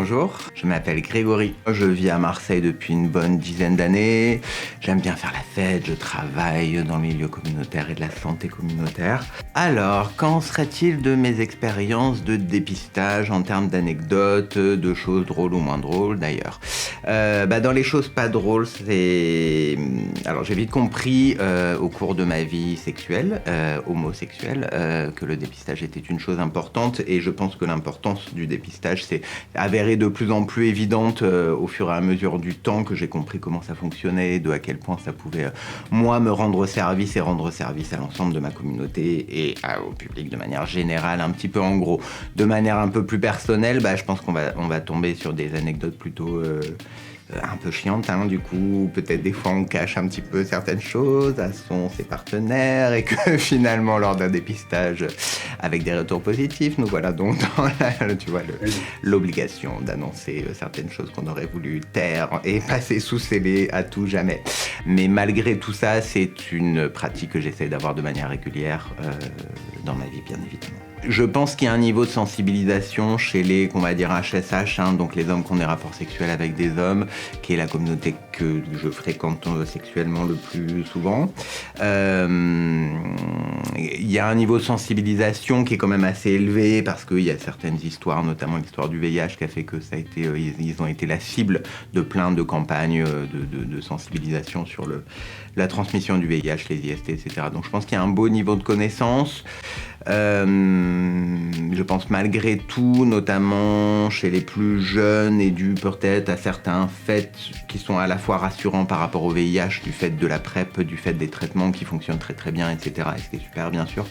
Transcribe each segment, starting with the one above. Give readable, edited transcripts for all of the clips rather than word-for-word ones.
Bonjour, je m'appelle Grégory. Je vis à Marseille depuis une bonne dizaine d'années. J'aime bien faire la fête, je travaille dans le milieu communautaire et de la santé communautaire. Alors, qu'en serait-il de mes expériences de dépistage en termes d'anecdotes, de choses drôles ou moins drôles d'ailleurs? Dans les choses pas drôles, c'est... Alors j'ai vite compris au cours de ma vie sexuelle, homosexuelle, que le dépistage était une chose importante et je pense que l'importance du dépistage s'est avérée de plus en plus évidente au fur et à mesure du temps que j'ai compris comment ça fonctionnait, de à quel point ça pouvait, moi, me rendre service et rendre service à l'ensemble de ma communauté et au public de manière générale, un petit peu en gros. De manière un peu plus personnelle, je pense qu'on va tomber sur des anecdotes plutôt... un peu chiante, hein, du coup, peut-être des fois on cache un petit peu certaines choses à ses partenaires et que finalement lors d'un dépistage avec des retours positifs, nous voilà donc dans l'obligation d'annoncer certaines choses qu'on aurait voulu taire et passer sous scellé à tout jamais. Mais malgré tout ça, c'est une pratique que j'essaie d'avoir de manière régulière dans ma vie, bien évidemment. Je pense qu'il y a un niveau de sensibilisation chez les, qu'on va dire HSH, donc les hommes qui ont des rapports sexuels avec des hommes, qui est la communauté que je fréquente sexuellement le plus souvent. Il y a un niveau de sensibilisation qui est quand même assez élevé parce qu'il y a certaines histoires, notamment l'histoire du VIH, qui a fait que ça a été, ils ont été la cible de plein de campagnes de sensibilisation sur la transmission du VIH, les IST, etc. Donc je pense qu'il y a un beau niveau de connaissance. Je pense malgré tout, notamment chez les plus jeunes et dû peut-être à certains faits qui sont à la fois rassurants par rapport au VIH, du fait de la PrEP, du fait des traitements qui fonctionnent très très bien, etc. Et ce qui est super bien sûr,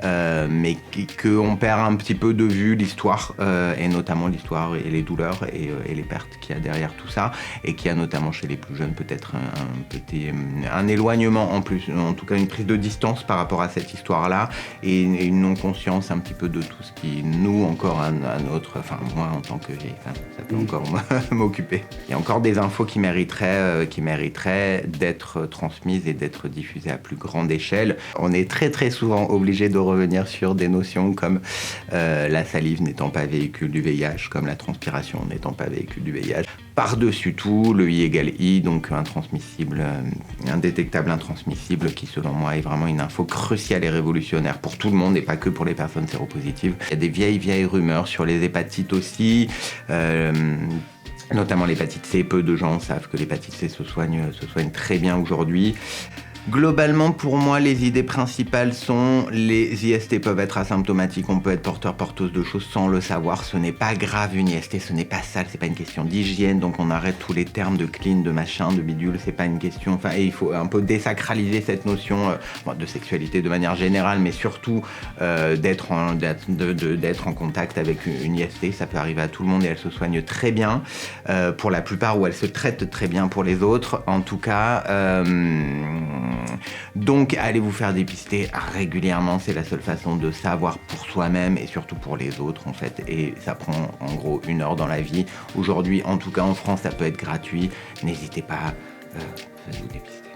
mais qu'on perd un petit peu de vue l'histoire, et notamment l'histoire et les douleurs et les pertes qu'il y a derrière tout ça, et qu'il y a notamment chez les plus jeunes peut-être un éloignement en plus, en tout cas une prise de distance par rapport à cette histoire-là, et une non-conscience un petit peu de tout ce qui nous encore à notre, enfin moi en tant que vieille femme, ça peut encore m'occuper. Il y a encore des infos qui mériteraient d'être transmises et d'être diffusées à plus grande échelle. On est très très souvent obligé de revenir sur des notions comme la salive n'étant pas véhicule du VIH, comme la transpiration n'étant pas véhicule du VIH. Par-dessus tout, le I égale I, donc indétectable intransmissible, qui selon moi est vraiment une info cruciale et révolutionnaire pour tout le monde et pas que pour les personnes séropositives. Il y a des vieilles rumeurs sur les hépatites aussi, notamment l'hépatite C. Peu de gens savent que l'hépatite C se soigne très bien aujourd'hui. Globalement, pour moi, les idées principales sont les IST peuvent être asymptomatiques, on peut être porteuse de choses sans le savoir. Ce n'est pas grave une IST, ce n'est pas sale, c'est pas une question d'hygiène, donc on arrête tous les termes de clean, de machin, de bidule, c'est pas une question... Enfin, et il faut un peu désacraliser cette notion de sexualité de manière générale, mais surtout d'être en contact avec une IST. Ça peut arriver à tout le monde et elle se soigne très bien, pour la plupart, ou elle se traite très bien pour les autres. En tout cas... Donc allez vous faire dépister régulièrement, c'est la seule façon de savoir pour soi-même et surtout pour les autres en fait, et ça prend en gros 1 heure dans la vie. Aujourd'hui, en tout cas en France, ça peut être gratuit, n'hésitez pas, faites-vous dépister.